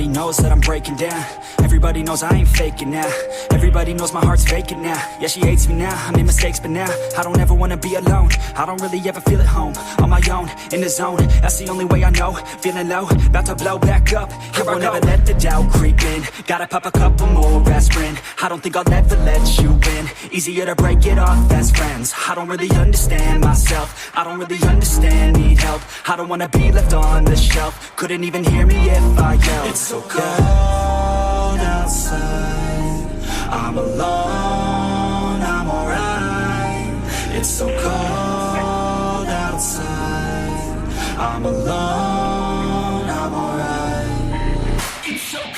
Everybody knows that I'm breaking down. Everybody knows I ain't faking now. Everybody knows my heart's faking now. Yeah, she hates me now, I made mistakes but now I don't ever wanna be alone. I don't really ever feel at home. On my own, in the zone, that's the only way I know. Feeling low, about to blow back up. Here I never let the doubt creep in. Gotta pop a couple more aspirin. I don't think I'll ever let you in. Easier to break it off best friends. I don't really understand myself. I don't really understand, need help. I don't wanna be left on the shelf. Couldn't even hear me if I yelled. It's so cold outside, I'm alone, I'm alright. It's so cold outside, I'm alone, I'm alright. It's so cold.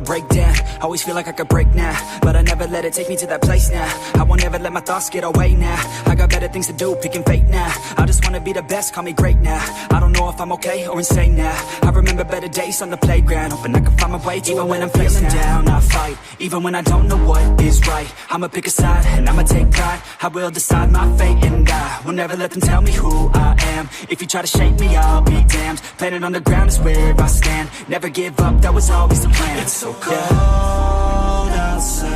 Break down, always feel like I could break now, but I never let it take me to that place now. I won't ever let my thoughts get away now. I got better things to do, picking fate now. I just wanna be the best, call me great now. I don't know if I'm okay or insane now. I remember better days on the playground, hoping I can find my way to even when I'm feeling down, I fight. Even when I don't know what is right, I'ma pick a side and I'ma take pride. I will decide my fate and I will never let them tell me who I am. If you try to shake me, I'll be damned. Planet on the ground is where I stand. Never give up, that was always the plan. It's so cold outside,